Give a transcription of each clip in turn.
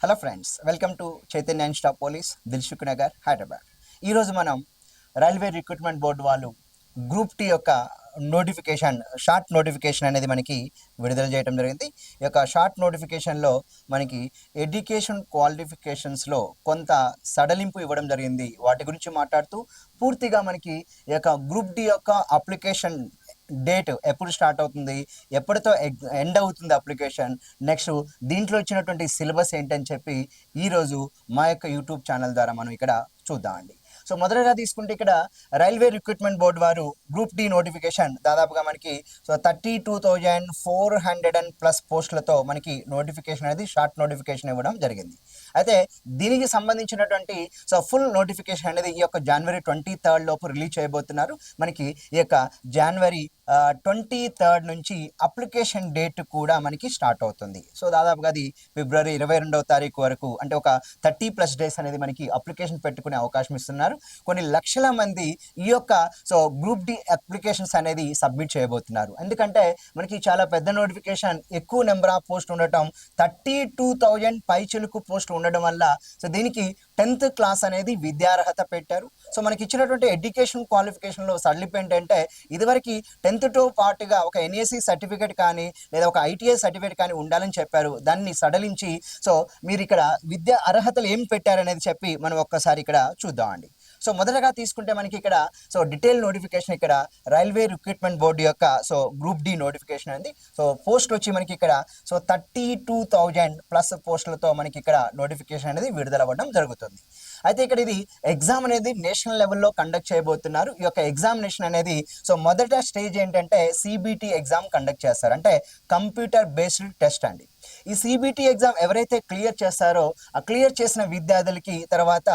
Hello friends, welcome to Chaitanya and stop police, Dilsukh Nagar, Hyderabad. ఈరోజు మనం railway recruitment board వాళ్ళు group tea యొక్క షార్ట్ నోటిఫికేషన్ అనేది మనకి విడుదల చేయడం జరిగింది. ఈ యొక్క షార్ట్ నోటిఫికేషన్లో మనకి ఎడ్యుకేషన్ క్వాలిఫికేషన్స్లో కొంత సడలింపు ఇవ్వడం జరిగింది. వాటి గురించి మాట్లాడుతూ పూర్తిగా మనకి ఈ యొక్క గ్రూప్ డి యొక్క అప్లికేషన్ డేట్ ఎప్పుడు స్టార్ట్ అవుతుంది, ఎప్పటితో ఎండ్ అవుతుంది అప్లికేషన్, నెక్స్ట్ దీంట్లో ఇచ్చినటువంటి సిలబస్ ఏంటని చెప్పి ఈరోజు మా యొక్క యూట్యూబ్ ఛానల్ ద్వారా మనం ఇక్కడ చూద్దామండి. సో మొదటగా తీసుకుంటే ఇక్కడ రైల్వే రిక్రూట్మెంట్ బోర్డు వారు గ్రూప్ డి నోటిఫికేషన్ దాదాపుగా మనకి 32,400+ పోస్టులతో మనకి నోటిఫికేషన్ అనేది షార్ట్ నోటిఫికేషన్ ఇవ్వడం జరిగింది. అయితే దీనికి సంబంధించినటువంటి ఫుల్ నోటిఫికేషన్ అనేది ఈ యొక్క జనవరి 23 లోపు రిలీజ్ చేయబోతున్నారు. మనకి ఈ యొక్క జనవరి 23 నుంచి అప్లికేషన్ డేట్ కూడా మనకి స్టార్ట్ అవుతుంది. సో దాదాపుగా అది ఫిబ్రవరి 22వ తారీఖు వరకు, అంటే ఒక 30+ డేస్ అనేది మనకి అప్లికేషన్ పెట్టుకునే అవకాశం ఇస్తున్నారు. కొన్ని లక్షల మంది ఈ యొక్క గ్రూప్ డి అప్లికేషన్స్ అనేది సబ్మిట్ చేయబోతున్నారు. ఎందుకంటే మనకి చాలా పెద్ద నోటిఫికేషన్, ఎక్కువ నెంబర్ ఆఫ్ పోస్ట్ ఉండటం, 32,000 పైచిలుకు పోస్టులు ఉండడం వల్ల దీనికి 10th క్లాస్ అనేది విద్యార్హత పెట్టారు. సో మనకి ఇచ్చినటువంటి ఎడ్యుకేషన్ క్వాలిఫికేషన్లో సడలింపు ఏంటంటే, ఇదివరకు 10th పాటుగా ఒక ఎన్ఏసి సర్టిఫికేట్ కానీ లేదా ఒక ఐటీఐ సర్టిఫికేట్ కానీ ఉండాలని చెప్పారు. దాన్ని సడలించి మీరు ఇక్కడ విద్యా అర్హతలు ఏం పెట్టారనేది చెప్పి మనం ఒక్కసారి ఇక్కడ చూద్దామండి. సో మొదటగా తీసుకుంటే మనకి ఇక్కడ డీటెయిల్ నోటిఫికేషన్ ఇక్కడ రైల్వే రిక్రూట్మెంట్ బోర్డు యొక్క గ్రూప్ డి నోటిఫికేషన్ అండి. పోస్ట్ వచ్చి మనకి ఇక్కడ 32,000+ పోస్టులతో మనకి ఇక్కడ నోటిఫికేషన్ అనేది విడుదల అవ్వడం జరుగుతుంది. అయితే ఇక్కడ ఇది ఎగ్జామ్ అనేది నేషనల్ లెవెల్లో కండక్ట్ చేయబోతున్నారు. ఈ యొక్క ఎగ్జామినేషన్ అనేది మొదట స్టేజ్ ఏంటంటే సిబిటి ఎగ్జామ్ కండక్ట్ చేస్తారు, అంటే కంప్యూటర్ బేస్డ్ టెస్ట్ అండి. ఈ సిబిటి ఎగ్జామ్ ఎవరైతే క్లియర్ చేస్తారో ఆ క్లియర్ చేసిన విద్యార్థులకి తర్వాత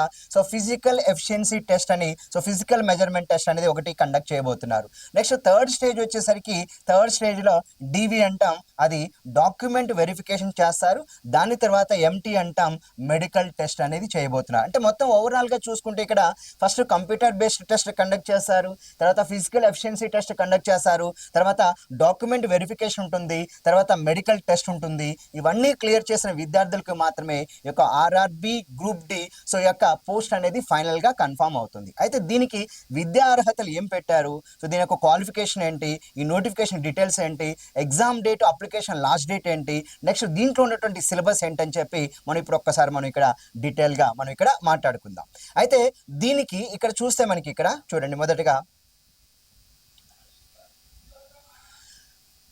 ఫిజికల్ ఎఫిషియన్సీ టెస్ట్ అని, ఫిజికల్ మెజర్మెంట్ టెస్ట్ అనేది ఒకటి కండక్ట్ చేయబోతున్నారు. నెక్స్ట్ థర్డ్ స్టేజ్ వచ్చేసరికి, థర్డ్ స్టేజ్లో డివి అంటాం, అది డాక్యుమెంట్ వెరిఫికేషన్ చేస్తారు. దాని తర్వాత ఎంటీ అంటాం, మెడికల్ టెస్ట్ అనేది చేయబోతున్నారు. అంటే మొత్తం ఓవరాల్గా చూసుకుంటే ఇక్కడ first computer based test conduct చేస్తారు, తర్వాత ఫిజికల్ ఎఫిషియన్సీ టెస్ట్ కండక్ట్ చేస్తారు, తర్వాత డాక్యుమెంట్ వెరిఫికేషన్ ఉంటుంది, తర్వాత మెడికల్ టెస్ట్ ఉంటుంది. ఇవన్నీ క్లియర్ చేసిన విద్యార్థులకు మాత్రమే ఈ యొక్క ఆర్ఆర్బి గ్రూప్ డి యొక్క పోస్ట్ అనేది ఫైనల్ గా కన్ఫర్మ్ అవుతుంది. అయితే దీనికి విద్యా అర్హతలు ఏం పెట్టారు, దీని యొక్క క్వాలిఫికేషన్ ఏంటి, ఈ నోటిఫికేషన్ డీటెయిల్స్ ఏంటి, exam date, application last date ఏంటి, నెక్స్ట్ దీంట్లో ఉన్నటువంటి సిలబస్ ఏంటని చెప్పి మనం ఇప్పుడు ఒక్కసారి మనం ఇక్కడ డీటెయిల్ గా మనం ఇక్కడ మాట్లాడుకుందాం. అయితే దీనికి ఇక్కడ చూస్తే మనకి ఇక్కడ చూడండి, మొదటగా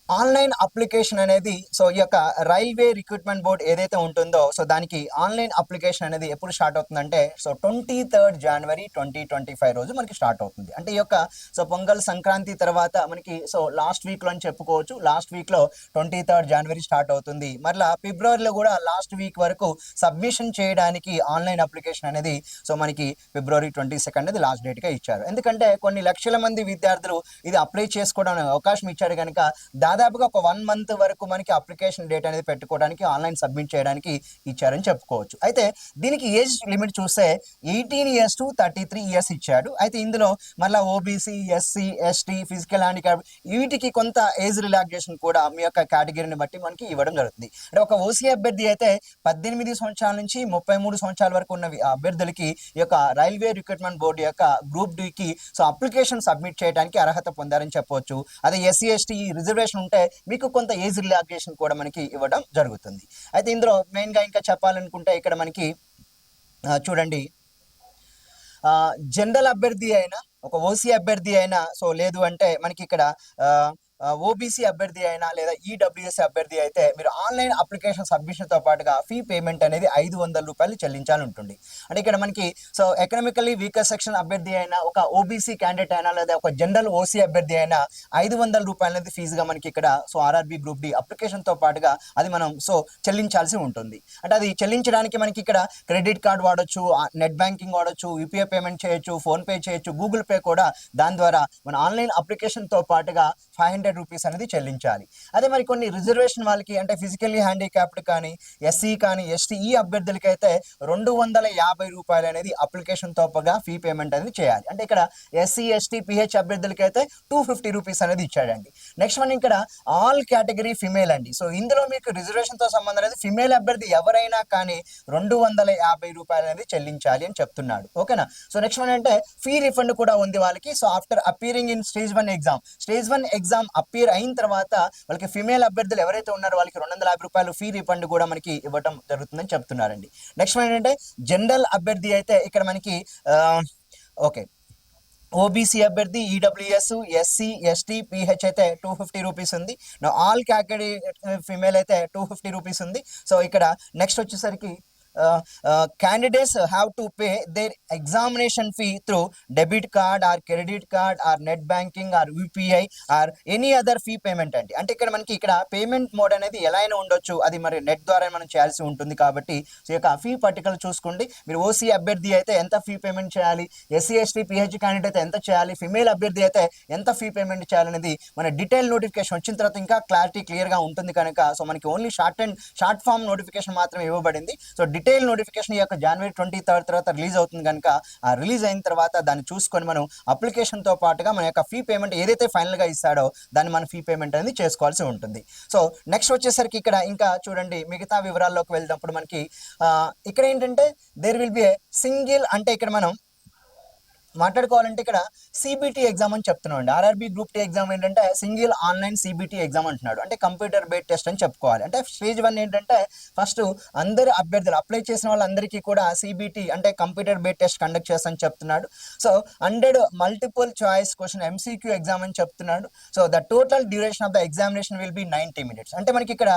ఆన్లైన్ అప్లికేషన్ అనేది ఈ యొక్క రైల్వే రిక్రూట్మెంట్ బోర్డ్ ఏదైతే ఉంటుందో దానికి ఆన్లైన్ అప్లికేషన్ అనేది ఎప్పుడు స్టార్ట్ అవుతుందంటే 23 జనవరి 2025 రోజు మనకి స్టార్ట్ అవుతుంది. అంటే ఈ యొక్క పొంగల్ సంక్రాంతి తర్వాత మనకి లాస్ట్ వీక్లో అని చెప్పుకోవచ్చు. లాస్ట్ వీక్లో 23 జనవరి స్టార్ట్ అవుతుంది. మరలా ఫిబ్రవరిలో కూడా లాస్ట్ వీక్ వరకు సబ్మిషన్ చేయడానికి ఆన్లైన్ అప్లికేషన్ అనేది మనకి ఫిబ్రవరి 22 అనేది లాస్ట్ డేట్గా ఇచ్చారు. ఎందుకంటే కొన్ని లక్షల మంది విద్యార్థులు ఇది అప్లై చేసుకోవడానికి అవకాశం ఇచ్చారు కనుక దాదాపుగా ఒక 1 month వరకు మనకి అప్లికేషన్ డేట్ అనేది పెట్టుకోవడానికి, ఆన్లైన్ సబ్మిట్ చేయడానికి ఇచ్చారని చెప్పుకోవచ్చు. అయితే దీనికి ఏజ్ లిమిట్ చూస్తే 18 years to 33 years ఇచ్చాడు. అయితే ఇందులో మళ్ళీ OBC, SC, ST, physical handicap వీటికి కొంత ఏజ్ రిలాక్సేషన్ కూడా మీ యొక్క కేటగిరీని బట్టి మనకి ఇవ్వడం జరుగుతుంది. అంటే ఒక ఓసీ అభ్యర్థి అయితే 18 సంవత్సరాల నుంచి 33 సంవత్సరాల వరకు ఉన్న అభ్యర్థులకి ఈ యొక్క రైల్వే రిక్రూట్మెంట్ బోర్డు యొక్క గ్రూప్ డికి అప్లికేషన్ సబ్మిట్ చేయడానికి అర్హత పొందారని చెప్పవచ్చు. అదే ఎస్సీ, ఎస్టీ రిజర్వేషన్ ఉంటే మీకు కొంత ఏజ్ రిలాక్సేషన్ కూడా మనకి ఇవ్వడం జరుగుతుంది. అయితే ఇందులో మెయిన్గా ఇంకా చెప్పాలనుకుంటే ఇక్కడ మనకి చూడండి, జనరల్ అభ్యర్థి అయినా, ఒక ఓసీ అభ్యర్థి అయినా, లేదు అంటే మనకి ఇక్కడ ఓబీసీ అభ్యర్థి అయినా లేదా ఈడబ్ల్యూఎస్ అభ్యర్థి అయితే మీరు ఆన్లైన్ అప్లికేషన్ సబ్మిషన్తో పాటుగా ఫీ పేమెంట్ అనేది 500 రూపాయలు చెల్లించాలి ఉంటుంది. అంటే ఇక్కడ మనకి ఎకనామికల్లీ వీకర్ సెక్షన్ అభ్యర్థి అయినా, ఒక ఓబీసీ క్యాండిడేట్ అయినా లేదా ఒక జనరల్ ఓసీ అభ్యర్థి అయినా 500 రూపాయలు అనేది ఫీజుగా మనకి ఇక్కడ ఆర్ఆర్బి గ్రూప్ డి అప్లికేషన్తో పాటుగా అది మనం చెల్లించాల్సి ఉంటుంది. అంటే అది చెల్లించడానికి మనకి ఇక్కడ క్రెడిట్ కార్డ్ వాడచ్చు, నెట్ బ్యాంకింగ్ వాడచ్చు, యూపీఐ పేమెంట్ చేయొచ్చు, ఫోన్పే చేయొచ్చు, గూగుల్ పే కూడా దాని ద్వారా మన ఆన్లైన్ అప్లికేషన్తో పాటుగా 500 రూపీస్ అనేది చెల్లించాలి. అదే మరి కొన్ని రిజర్వేషన్ వాళ్ళకి అంటే ఫిజికల్లీ హ్యాండిక్యాప్డ్ కానీ, ఎస్సీ కానీ, ఎస్టీ ఈ అభ్యర్థులకి అయితే రూ. 250 అనేది అప్లికేషన్ తోపగా ఫీ పేమెంట్ అనేది చేయాలి. అంటే ఇక్కడ ఎస్సీ, ఎస్టీ, పిహెచ్ అభ్యర్థులకి అయితే రూ. 250 అనేది ఇచ్చాడండి. నెక్స్ట్ వన్ ఇక్కడ ఆల్ కేటగిరీ ఫిమేల్ అండి. సో ఇందులో మీకు రిజర్వేషన్ తో సంబంధం లేదు. ఫిమేల్ అభ్యర్థి ఎవరైనా కానీ రూ. 250 అనేది చెల్లించాలి అని చెప్తున్నాడు. ఓకేనా. సో నెక్స్ట్ వన్ అంటే ఫీ రిఫండ్ కూడా ఉంది వాళ్ళకి. So after appearing in stage 1 exam, stage 1 exam appear అయిన తర్వాత వాళ్ళకి ఫిమేల్ అభ్యర్థులు ఎవరైతే ఉన్నారో వాళ్ళకి రూ. 250 ఫీ రిఫండ్ కూడా మనకి ఇవ్వడం జరుగుతుందని చెప్తున్నారండి. నెక్స్ట్ వన్ ఏంటంటే జనరల్ అభ్యర్థి అయితే ఇక్కడ మనకి ఓకే ఓబీసీ అభ్యర్థి, ఈడబ్ల్యూఎస్, ఎస్సీ, ఎస్టీ, పిహెచ్ అయితే రూ. 250 ఉంది. ఆల్ కేటగిరీ ఫిమేల్ అయితే రూ. 250 ఉంది. సో ఇక్కడ నెక్స్ట్ వచ్చేసరికి candidates have to pay their examination fee through debit card or credit card or net banking or UPI or any other fee payment అండి. అంటే ఇక్కడ మనకి ఇక్కడ పేమెంట్ మోడ్ అనేది ఎలా అయినా ఉండొచ్చు, అది మరి నెట్ ద్వారా మనం చేయాల్సి ఉంటుంది. కాబట్టి సో యొక్క ఫీ పర్టికులర్ చూసుకోండి. మీరు ఓసీ అభ్యర్థి అయితే ఎంత ఫీ పేమెంట్ చేయాలి, ఎస్సీ, ఎస్టీ, పిహెచ్ క్యాండిడేట్ అయితే ఎంత చేయాలి, ఫిమేల్ అభ్యర్థి అయితే ఎంత ఫీ పేమెంట్ చేయాలనేది మన డీటెయిల్ నోటిఫికేషన్ వచ్చిన తర్వాత ఇంకా క్లారిటీ క్లియర్గా ఉంటుంది కనుక సో మనకి ఓన్లీ షార్ట్ ఫామ్ నోటిఫికేషన్ మాత్రమే ఇవ్వబడింది. సో డీటెయిల్ నోటిఫికేషన్ ఈ యొక్క January 23 తర్వాత రిలీజ్ అవుతుంది కనుక ఆ రిలీజ్ అయిన తర్వాత దాన్ని చూసుకొని మనం అప్లికేషన్తో పాటుగా మన యొక్క ఫీ పేమెంట్ ఏదైతే ఫైనల్గా ఇస్తాడో దాన్ని మన ఫీ పేమెంట్ అనేది చేసుకోవాల్సి ఉంటుంది. సో నెక్స్ట్ వచ్చేసరికి ఇక్కడ ఇంకా చూడండి మిగతా వివరాల్లోకి వెళ్ళినప్పుడు మనకి ఇక్కడ ఏంటంటే there will be a single, అంటే ఇక్కడ మనం మాట్లాడుకోవాలంటే ఇక్కడ సిబిటి ఎగ్జామ్ అని చెప్తున్నాం అండి. ఆర్ఆర్బి గ్రూప్ టీ ఎగ్జామ్ ఏంటంటే సింగిల్ ఆన్లైన్ సిబిటి ఎగ్జామ్ అంటున్నాడు. అంటే కంప్యూటర్ బేస్డ్ టెస్ట్ అని చెప్పుకోవాలి. అంటే స్టేజ్ 1 ఏంటంటే ఫస్ట్ అందరు అభ్యర్థులు అప్లై చేసిన వాళ్ళందరికీ కూడా సిబిటి అంటే కంప్యూటర్ బేస్డ్ టెస్ట్ కండక్ట్ చేస్తానని చెప్తున్నాడు. So 100 multiple choice question MCQ exam అని చెప్తున్నాడు. So the total duration of the examination will be 90 minutes. అంటే మనకి ఇక్కడ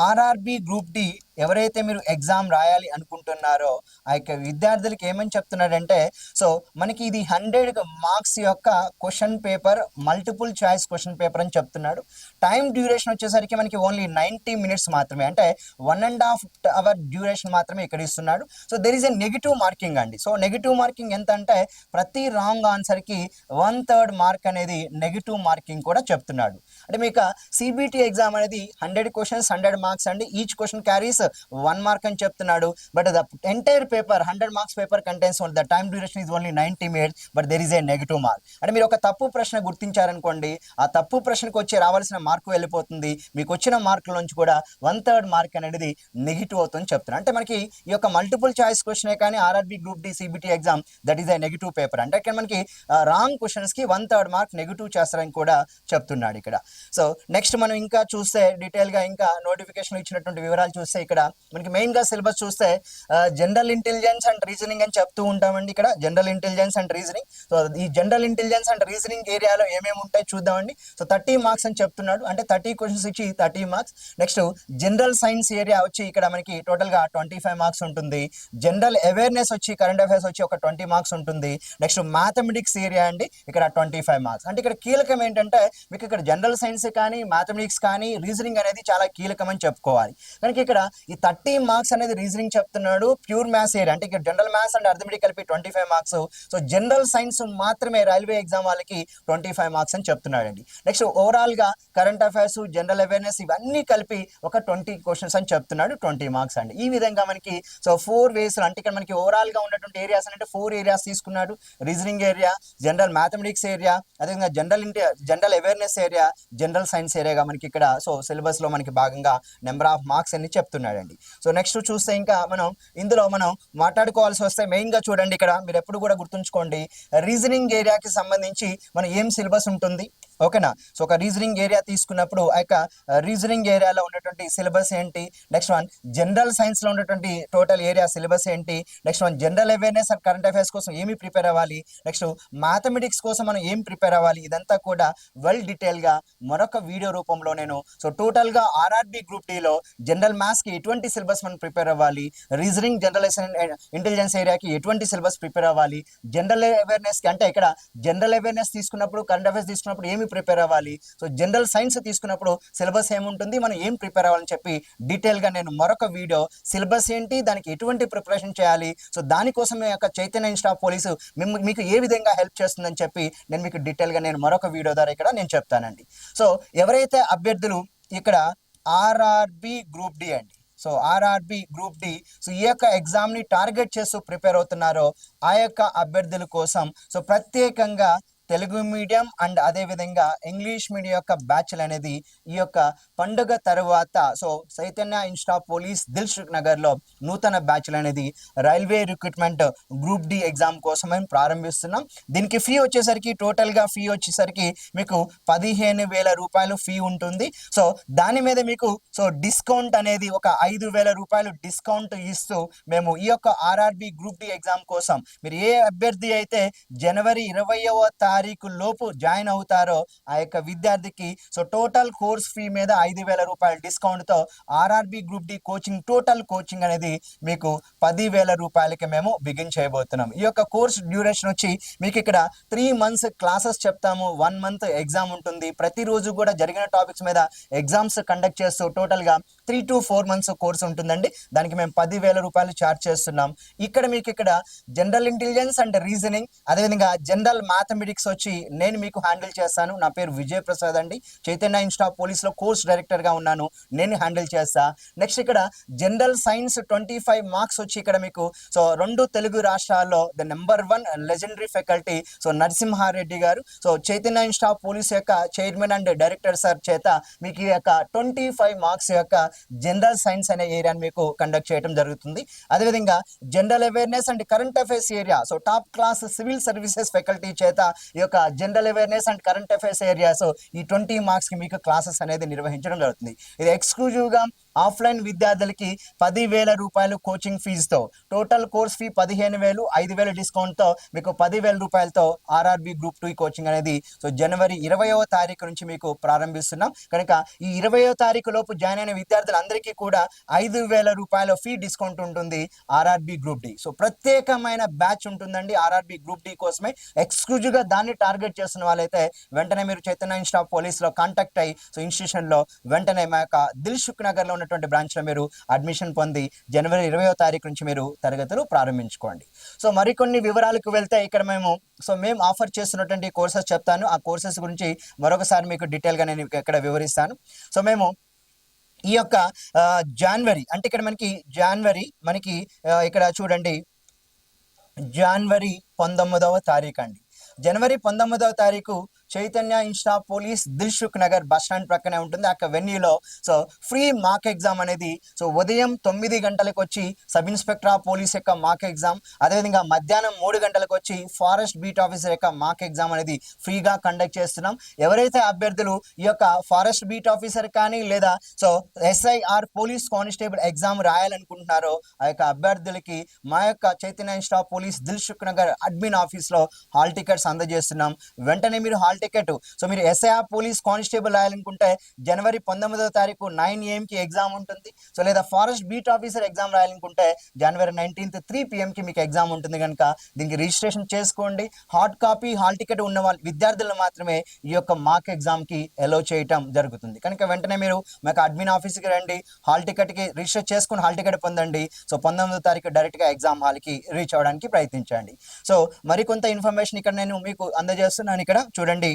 ఆర్ఆర్బి గ్రూప్ డి ఎవరైతే మీరు ఎగ్జామ్ రాయాలి అనుకుంటున్నారో ఆ యొక్క విద్యార్థులకి ఏమని చెప్తున్నాడంటే సో మనకి ఇది 100 మార్క్స్ యొక్క question paper, multiple choice question paper అని చెప్తున్నాడు. టైం డ్యూరేషన్ వచ్చేసరికి మనకి ఓన్లీ 90 minutes మాత్రమే, అంటే 1.5 hour డ్యూరేషన్ మాత్రమే ఇక్కడ ఇస్తున్నాడు. So there is a negative marking అండి. సో నెగిటివ్ మార్కింగ్ ఎంత అంటే ప్రతి రాంగ్ ఆన్సర్కి 1/3 మార్క్ అనేది నెగిటివ్ మార్కింగ్ కూడా చెప్తున్నాడు. అంటే మీకు సిబిటి ఎగ్జామ్ అనేది 100 questions 100 marks అండి. ఈచ్ క్వశ్చన్ క్యారీస్ 1 mark అని చెప్తున్నాడు. But the entire paper 100 marks paper contains the time duration is only 90 minutes, but there is a negative mark. అంటే మీరు ఒక తప్పు ప్రశ్న గుర్తించారనుకోండి, ఆ తప్పు ప్రశ్నకు వచ్చి రావాల్సిన మార్కు వెళ్ళిపోతుంది. మీకు వచ్చిన మార్కుల నుంచి కూడా 1/3 మార్క్ అనేది నెగిటివ్ అవుతుంది చెప్తున్నాడు. అంటే మనకి ఈ యొక్క మల్టిపుల్ చాయిస్ క్వశ్చనే కానీ RRB group D CBT exam that is a negative paper. అంటే ఇక్కడ మనకి రాంగ్ క్వశ్చన్స్ కి 1/3 మార్క్ నెగిటివ్ చేస్తారని కూడా చెప్తున్నాడు ఇక్కడ. సో నెక్స్ట్ మనం ఇంకా చూస్తే డీటెయిల్ గా ఇంకా నోటిఫికేషన్ ఇచ్చినటువంటి వివరాలు చూస్తే ఇక్కడ మనకి మెయిన్ గా సిలబస్ చూస్తే జనరల్ ఇంటెలిజెన్స్ అండ్ రీజనింగ్ అని చెప్తూ ఉంటామండి. ఇక్కడ general intelligence and reasoning. So ఈ జనరల్ ఇంటెలిజెన్స్ అండ్ రీజనింగ్ ఏరియాలో ఏమేమి ఉంటాయి చూద్దామండి. సో 30 marks అని చెప్తున్నాడు. అంటే 30 questions ఇచ్చి 30 marks. Next general science area వచ్చి ఇక్కడ మనకి టోటల్ గా 25 marks ఉంటుంది. జనరల్ అవేర్నెస్ వచ్చి కరెంట్ అఫైర్స్ వచ్చి ఒక 20 marks ఉంటుంది. నెక్స్ట్ మ్యాథమెటిక్స్ ఏరియా అండి ఇక్కడ 25 marks. అంటే ఇక్కడ కీలకం ఏంటంటే మీకు ఇక్కడ జనరల్ సైన్స్ కానీ మ్యాథమెటిక్స్ కానీ రీజనింగ్ అనేది చాలా కీలకం అని చెప్పుకోవాలి. కనుక ఇక్కడ ఈ 30 marks అనేది రీజనింగ్ చెప్తున్నాడు. ప్యూర్ మ్యాథ్స్ ఏరియా అంటే ఇక్కడ జనరల్ మ్యాథ్స్ అండ్ అర్థమెటిక్ కలిపి 25 marks. సో జనరల్ సైన్స్ మాత్రమే రైల్వే ఎగ్జామ్ వాళ్ళకి 25 marks అని చెప్తున్నాడు అండి. నెక్స్ట్ ఓవరాల్ గా కరెంట్ అఫైర్స్, జనరల్ అవేర్నెస్ ఇవన్నీ కలిపి ఒక 20 questions అని చెప్తున్నాడు. 20 marks అండి. ఈ విధంగా మనకి సో 4 ways అంటే ఇక్కడ మనకి ఓవరాల్ గా ఉన్నటువంటి ఏరియాస్ అంటే 4 areas తీసుకున్నాడు. Reasoning area, general mathematics area, అదేవిధంగా general awareness area, general science ఏరియాగా మనకి ఇక్కడ సో సిలబస్ లో మనకి భాగంగా నెంబర్ ఆఫ్ మార్క్స్ అన్ని చెప్తున్నాడండి. సో నెక్స్ట్ చూస్తే ఇంకా మనం ఇందులో మనం మాట్లాడుకోవాల్సి వస్తే మెయిన్ గా చూడండి ఇక్కడ మీరు ఎప్పుడు కూడా గుర్తుంచుకోండి రీజనింగ్ ఏరియాకి సంబంధించి మన ఏం సిలబస్ ఉంటుంది. ఓకేనా. సో ఒక రీజనింగ్ ఏరియా తీసుకున్నప్పుడు ఆ యొక్క రీజనింగ్ ఏరియాలో ఉన్నటువంటి సిలబస్ ఏంటి, నెక్స్ట్ వన్ జనరల్ సైన్స్ లో ఉన్నటువంటి టోటల్ ఏరియా సిలబస్ ఏంటి, next one general awareness and current affairs కోసం ఏమి ప్రిపేర్ అవ్వాలి, నెక్స్ట్ మ్యాథమెటిక్స్ కోసం మనం ఏం ప్రిపేర్ అవ్వాలి, ఇదంతా కూడా వెల్ డీటెయిల్ గా మరొక వీడియో రూపంలో నేను సో టోటల్ గా ఆర్ఆర్బి గ్రూప్ డి లో జనరల్ మ్యాథ్స్ కి ఎటువంటి సిలబస్ మనం ప్రిపేర్ అవ్వాలి, రీజనింగ్ జనరల్ ఇంటెలిజెన్స్ ఏరియాకి ఎటువంటి సిలబస్ ప్రిపేర్ అవ్వాలి, జనరల్ అవేర్నెస్ కి అంటే ఇక్కడ జనరల్ అవేర్నెస్ తీసుకున్నప్పుడు కరెంట్ అఫైర్స్ తీసుకున్నప్పుడు ఏమి ప్రిపేర్ అవ్వాలి, సో జనరల్ సైన్స్ తీసుకున్నప్పుడు సిలబస్ ఏముంటుంది, మనం ఏం ప్రిపేర్ అవ్వాలని చెప్పి డీటెయిల్గా నేను మరొక వీడియో సిలబస్ ఏంటి, దానికి ఎటువంటి ప్రిపరేషన్ చేయాలి, సో దానికోసం మీ యొక్క చైతన్య ఇన్స్టిట్యూట్ ఆఫ్ పోలీసు మీకు ఏ విధంగా హెల్ప్ చేస్తుందని చెప్పి నేను మీకు డీటెయిల్గా నేను మరొక వీడియో ద్వారా ఇక్కడ నేను చెప్తానండి. సో ఎవరైతే అభ్యర్థులు ఇక్కడ ఆర్ఆర్బి గ్రూప్ డి అండి, so RRB group D, so ఈ యొక్క ఎగ్జామ్ని టార్గెట్ చేస్తూ ప్రిపేర్ అవుతున్నారో ఆ యొక్క అభ్యర్థుల కోసం సో ప్రత్యేకంగా తెలుగు మీడియం అండ్ అదేవిధంగా ఇంగ్లీష్ మీడియం యొక్క బ్యాచ్లు అనేది ఈ యొక్క పండుగ తర్వాత so Chaitanya institute of police Dilsukh నగర్లో నూతన బ్యాచ్లు అనేది railway recruitment group D exam కోసం మేము ప్రారంభిస్తున్నాం. దీనికి ఫీ వచ్చేసరికి టోటల్గా ఫీ వచ్చేసరికి మీకు 15,000 రూపాయలు ఫీ ఉంటుంది. సో దాని మీద మీకు సో డిస్కౌంట్ అనేది ఒక 5,000 రూపాయలు డిస్కౌంట్ ఇస్తూ మేము ఈ యొక్క ఆర్ఆర్బి గ్రూప్ డి ఎగ్జామ్ కోసం మీరు ఏ అభ్యర్థి అయితే జనవరి 20వ తారీఖు లోపు జాయిన్ అవుతారో ఆ యొక్క విద్యార్థికి సో టోటల్ కోర్స్ ఫీ మీద 5,000 రూపాయల డిస్కౌంట్తో RRB group D coaching total coaching అనేది మీకు 10,000 రూపాయలకి మేము బిగిన్ చేయబోతున్నాం. ఈ యొక్క కోర్స్ డ్యూరేషన్ వచ్చి మీకు ఇక్కడ 3 months క్లాసెస్ చెప్తాము, 1 month ఎగ్జామ్ ఉంటుంది. ప్రతిరోజు కూడా జరిగిన టాపిక్స్ మీద ఎగ్జామ్స్ కండక్ట్ చేస్తూ టోటల్గా 3 to 4 months కోర్స్ ఉంటుందండి. దానికి మేము 10,000 రూపాయలు ఛార్జ్ చేస్తున్నాం. ఇక్కడ మీకు ఇక్కడ జనరల్ ఇంటెలిజెన్స్ అండ్ రీజనింగ్, అదేవిధంగా జనరల్ మ్యాథమెటిక్స్ వచ్చి నేను మీకు హ్యాండిల్ చేస్తాను. నా పేరు విజయ్ ప్రసాద్ అండి, చైతన్య ఇన్స్టిట్యూట్ ఆఫ్ పోలీస్లో కోర్స్ డైరెక్టర్గా ఉన్నాను, నేను హ్యాండిల్ చేస్తా. నెక్స్ట్ ఇక్కడ జనరల్ సైన్స్ 25 మార్క్స్ వచ్చి ఇక్కడ మీకు సో 2 తెలుగు రాష్ట్రాల్లో the number 1 legendary faculty so Narasimha Reddy గారు so Chaitanya institute of police యొక్క చైర్మన్ అండ్ డైరెక్టర్ సార్ చేత మీకు ఈ యొక్క 25 మార్క్స్ యొక్క జనరల్ సైన్స్ అనే ఏరియాని మీకు కండక్ట్ చేయడం జరుగుతుంది. అదేవిధంగా general awareness and current affairs area so top class civil services faculty చేత ఈ యొక్క general awareness and current affairs area so ఈ 20 మార్క్స్కి మీకు క్లాసెస్ అనేది నిర్వహించడం జరుగుతుంది. ఇది ఎక్స్క్లూజివ్గా ఆఫ్లైన్ విద్యార్థులకి 10,000 రూపాయలు కోచింగ్ ఫీజుతో టోటల్ కోర్స్ ఫీ 15,000, 5,000 డిస్కౌంట్తో మీకు 10,000 రూపాయలతో ఆర్ఆర్బి గ్రూప్ 2 కోచింగ్ అనేది సో జనవరి 20వ తారీఖు నుంచి మీకు ప్రారంభిస్తున్నాం. కనుక ఈ 20వ తారీఖు లోపు జాయిన్ అయిన విద్యార్థులందరికీ కూడా 5,000 రూపాయల ఫీ డిస్కౌంట్ ఉంటుంది ఆర్ఆర్బి గ్రూప్ డి. సో ప్రత్యేకమైన బ్యాచ్ ఉంటుందండి ఆర్ఆర్బి గ్రూప్ డి కోసమే. ఎక్స్క్లూజివ్గా దాన్ని టార్గెట్ చేస్తున్న వాళ్ళైతే వెంటనే మీరు చైతన్య ఇన్స్టిట్యూట్ ఆఫ్ పోలీస్లో కాంటాక్ట్ అయ్యి సో ఇన్స్టిట్యూషన్లో వెంటనే మా యొక్క దిల్సుఖ్ నగర్లో ఉన్నటువంటి బ్రాంచ్లో మీరు అడ్మిషన్ పొంది జనవరి 20వ తారీఖు నుంచి మీరు తరగతులు ప్రారంభించుకోండి. సో మరికొన్ని వివరాలకు వెళ్తే ఇక్కడ మేము ఆఫర్ చేస్తున్నటువంటి కోర్సెస్ చెప్తాను. ఆ కోర్సెస్ గురించి మరొకసారి మీకు డీటెయిల్గా నేను ఇక్కడ వివరిస్తాను. సో మేము ఈ యొక్క జనవరి అంటే ఇక్కడ మనకి ఇక్కడ చూడండి జనవరి 19వ తారీఖు అండి. జనవరి 19వ తారీఖు Chaitanya institute of police Dilsukh Nagar bus stand ప్రక్కనే ఉంటుంది. అక్కడ వెన్యూలో సో ఫ్రీ మాక్ ఎగ్జామ్ అనేది సో ఉదయం 9 గంటలకు వచ్చి సబ్ ఇన్స్పెక్టర్ ఆఫ్ పోలీస్ యొక్క మాక్ ఎగ్జామ్, అదేవిధంగా మధ్యాహ్నం 3 గంటలకు వచ్చి ఫారెస్ట్ బీట్ ఆఫీసర్ యొక్క మాక్ ఎగ్జామ్ అనేది ఫ్రీగా కండక్ట్ చేస్తున్నాం. ఎవరైతే అభ్యర్థులు ఈ యొక్క ఫారెస్ట్ బీట్ ఆఫీసర్ కానీ లేదా so SIR police constable exam రాయాలనుకుంటున్నారో ఆ యొక్క అభ్యర్థులకి మా యొక్క Chaitanya institute of police Dilsukhnagar admin ఆఫీస్లో హాల్ టికెట్స్ అందజేస్తున్నాం. వెంటనే మీరు హాల్ టికెట్ సో మీరు SIR పోలీస్ కానిస్టేబుల్ రాయాలనుకుంటే జనవరి 19వ తారీఖు 9 AM ఎగ్జామ్ ఉంటుంది. సో లేదా ఫారెస్ట్ బీట్ ఆఫీసర్ ఎగ్జామ్ రాయాలనుకుంటే జనవరి 19th 3 PM మీకు ఎగ్జామ్ ఉంటుంది. కనుక దీనికి రిజిస్ట్రేషన్ చేసుకోండి. హార్డ్ కాపీ హాల్ టికెట్ ఉన్న విద్యార్థులను మాత్రమే ఈ యొక్క మాక్ ఎగ్జామ్కి అలో చేయటం జరుగుతుంది. కనుక వెంటనే మీరు మాకు అడ్మిన్ ఆఫీస్కి రండి, హాల్ టికెట్కి రిజిస్టర్ చేసుకుని హాల్ టికెట్ పొందండి. సో 19వ తారీఖు డైరెక్ట్గా ఎగ్జామ్ హాల్కి రీచ్ అవ్వడానికి ప్రయత్నించండి. సో మరికొంత ఇన్ఫర్మేషన్ ఇక్కడ నేను మీకు అందజేస్తున్నాను. ఇక్కడ చూడండి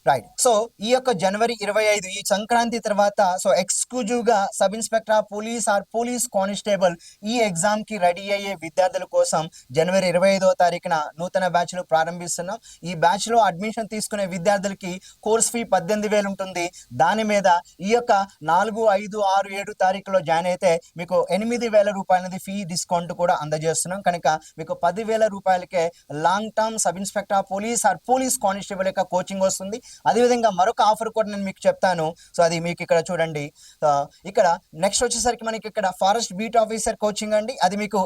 రైట్. సో ఈ యొక్క జనవరి 25 ఈ సంక్రాంతి తర్వాత సో ఎక్స్క్లూజివ్గా sub inspector of police or police constable ఈ ఎగ్జామ్కి రెడీ అయ్యే విద్యార్థుల కోసం జనవరి 25వ తారీఖున నూతన బ్యాచ్లు ప్రారంభిస్తున్నాం. ఈ బ్యాచ్లో అడ్మిషన్ తీసుకునే విద్యార్థులకి కోర్స్ ఫీ 18,000 ఉంటుంది. దాని మీద ఈ యొక్క 4, 5, 6, 7 తారీఖులో జాయిన్ అయితే మీకు 8,000 రూపాయలది ఫీ డిస్కౌంట్ కూడా అందజేస్తున్నాం. కనుక మీకు 10,000 రూపాయలకే long term sub inspector of police or police constable యొక్క కోచింగ్ వస్తుంది. అదేవిధంగా మరొక ఆఫర్ కూడా నేను మీకు చెప్తాను. సో అది మీకు ఇక్కడ చూడండి. ఇక్కడ నెక్స్ట్ వచ్చేసరికి మనకి ఇక్కడ ఫారెస్ట్ బీట్ ఆఫీసర్ కోచింగ్ అండి. అది మీకు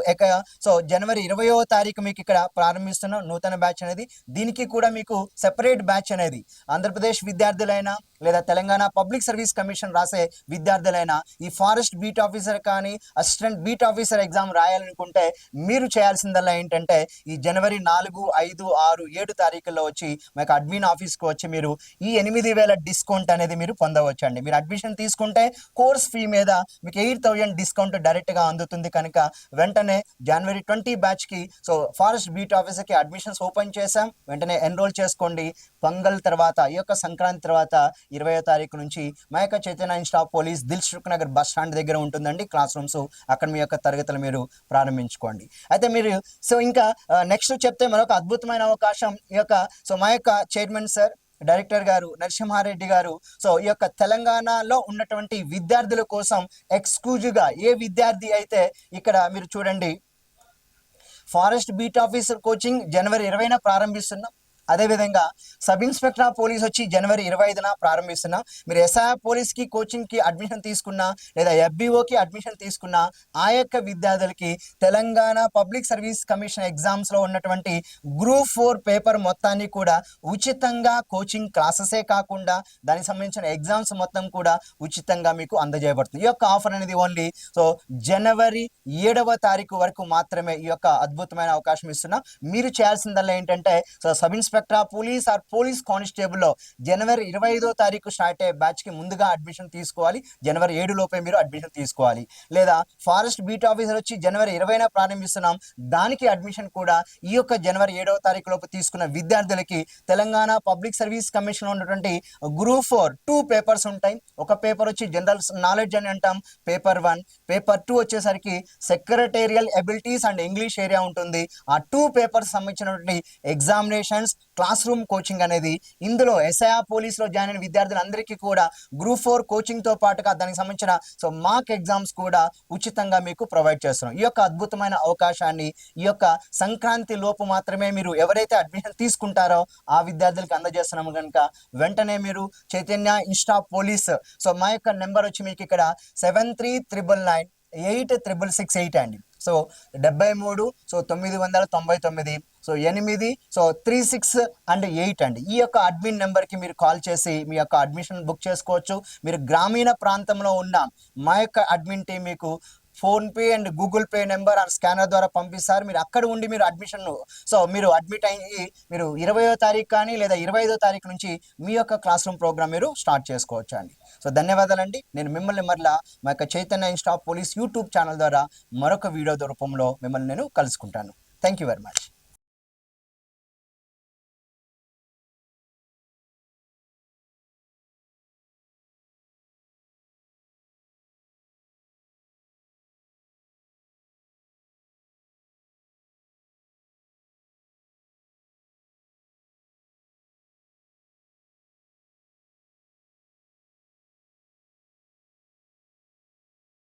సో జనవరి 20వ తారీఖు మీకు ఇక్కడ ప్రారంభిస్తున్న నూతన బ్యాచ్ అనేది. దీనికి కూడా మీకు సెపరేట్ బ్యాచ్ అనేది ఆంధ్రప్రదేశ్ విద్యార్థులైనా లేదా తెలంగాణ పబ్లిక్ సర్వీస్ కమిషన్ రాసే విద్యార్థులైనా ఈ ఫారెస్ట్ బీట్ ఆఫీసర్ కానీ అసిస్టెంట్ బీట్ ఆఫీసర్ ఎగ్జామ్ రాయాలనుకుంటే మీరు చేయాల్సిందల్లా ఏంటంటే ఈ జనవరి 4, 5, 6, 7 తారీఖుల్లో వచ్చి మీకు అడ్మిన్ ఆఫీస్కి వచ్చి మీరు ఈ 8,000 డిస్కౌంట్ అనేది మీరు పొందవచ్చు అండి. మీరు అడ్మిషన్ తీసుకుంటే కోర్స్ ఫీ మీద మీకు 8,000 డిస్కౌంట్ డైరెక్ట్గా అందుతుంది. కనుక వెంటనే జనవరి 20 బ్యాచ్కి సో ఫారెస్ట్ బీట్ ఆఫీసర్కి అడ్మిషన్స్ ఓపెన్ చేశాం. వెంటనే ఎన్రోల్ చేసుకోండి. పొంగల్ తర్వాత ఈ యొక్క సంక్రాంతి తర్వాత 20వ తారీఖు నుంచి మా యొక్క Chaitanya institute of police Dilsukh Nagar bus stand దగ్గర ఉంటుందండి క్లాస్ రూమ్స్. అక్కడ మీ యొక్క తరగతులు మీరు ప్రారంభించుకోండి. అయితే మీరు సో ఇంకా నెక్స్ట్ చెప్తే మరొక అద్భుతమైన అవకాశం ఈ యొక్క సో మా యొక్క చైర్మన్ సార్ డైరెక్టర్ గారు నరసింహారెడ్డి గారు సో ఈ యొక్క తెలంగాణలో ఉన్నటువంటి విద్యార్థుల కోసం ఎక్స్క్లూజివ్గా ఏ విద్యార్థి అయితే ఇక్కడ మీరు చూడండి ఫారెస్ట్ బీట్ ఆఫీసర్ కోచింగ్ జనవరి 20న ప్రారంభిస్తున్నాం. అదేవిధంగా సబ్ ఇన్స్పెక్టర్ ఆఫ్ పోలీస్ వచ్చి జనవరి 25న ప్రారంభిస్తున్నాం. మీరు ఎస్ఐ పోలీస్కి కోచింగ్కి అడ్మిషన్ తీసుకున్నా లేదా ఎఫ్బిఓకి అడ్మిషన్ తీసుకున్నా ఆ యొక్క విద్యార్థులకి తెలంగాణ పబ్లిక్ సర్వీస్ కమిషన్ ఎగ్జామ్స్లో ఉన్నటువంటి గ్రూప్ 4 పేపర్ మొత్తాన్ని కూడా ఉచితంగా కోచింగ్ క్లాసెసే కాకుండా దానికి సంబంధించిన ఎగ్జామ్స్ మొత్తం కూడా ఉచితంగా మీకు అందజేయబడుతుంది. ఈ యొక్క ఆఫర్ అనేది ఓన్లీ సో జనవరి 7వ తారీఖు వరకు మాత్రమే ఈ యొక్క అద్భుతమైన అవకాశం ఇస్తున్నాం. మీరు చేయాల్సిందల్లా ఏంటంటే so sub inspector police or police కానిస్టేబుల్లో జనవరి 25వ తారీఖు స్టార్ట్ అయ్యే బ్యాచ్కి ముందుగా అడ్మిషన్ తీసుకోవాలి. జనవరి 7 లోపే మీరు అడ్మిషన్ తీసుకోవాలి. లేదా ఫారెస్ట్ బీట్ ఆఫీసర్ వచ్చి జనవరి 20న ప్రారంభిస్తున్నాం. దానికి అడ్మిషన్ కూడా ఈ యొక్క జనవరి 7వ తారీఖు లోపు తీసుకున్న విద్యార్థులకి తెలంగాణ పబ్లిక్ సర్వీస్ కమిషన్లో ఉన్నటువంటి గ్రూప్ 4 2 పేపర్స్ ఉంటాయి. ఒక పేపర్ వచ్చి జనరల్ నాలెడ్జ్ అని అంటాం పేపర్ 1. పేపర్ 2 వచ్చేసరికి secretarial abilities and English area ఉంటుంది. ఆ 2 పేపర్స్ సంబంధించినటువంటి ఎగ్జామినేషన్స్ క్లాస్ రూమ్ కోచింగ్ అనేది ఇందులో ఎస్ఐఆర్ పోలీస్లో జాయిన్ అయిన విద్యార్థులందరికీ కూడా గ్రూప్ 4 కోచింగ్తో పాటుగా దానికి సంబంధించిన సో మాక్ ఎగ్జామ్స్ కూడా ఉచితంగా మీకు ప్రొవైడ్ చేస్తున్నాం. ఈ యొక్క అద్భుతమైన అవకాశాన్ని ఈ యొక్క సంక్రాంతి లోపు మాత్రమే మీరు ఎవరైతే అడ్మిషన్ తీసుకుంటారో ఆ విద్యార్థులకు అందజేస్తున్నాము. కనుక వెంటనే మీరు Chaitanya institute of police so మా యొక్క నెంబర్ వచ్చి మీకు ఇక్కడ 7399986668 అండి. So 73 so 999 so 8 so 36 and 8 అండి. ఈ యొక్క అడ్మిన్ నెంబర్కి మీరు కాల్ చేసి మీ యొక్క అడ్మిషన్ బుక్ చేసుకోవచ్చు. మీరు గ్రామీణ ప్రాంతంలో ఉన్న మా యొక్క అడ్మిన్ టీం మీకు PhonePe and Google pay number and scanner ద్వారా పంపిస్తారు. మీరు అక్కడ ఉండి మీరు అడ్మిషన్ సో మీరు అడ్మిట్ అయ్యి మీరు 20వ తారీఖు కానీ లేదా 25వ తారీఖు నుంచి మీ యొక్క క్లాస్ రూమ్ ప్రోగ్రామ్ మీరు స్టార్ట్ చేసుకోవచ్చు అండి. సో ధన్యవాదాలండి. నేను మిమ్మల్ని మరలా మా యొక్క Chaitanya institute of police YouTube channel ద్వారా మరొక వీడియో రూపంలో మిమ్మల్ని నేను కలుసుకుంటాను. Thank you very much.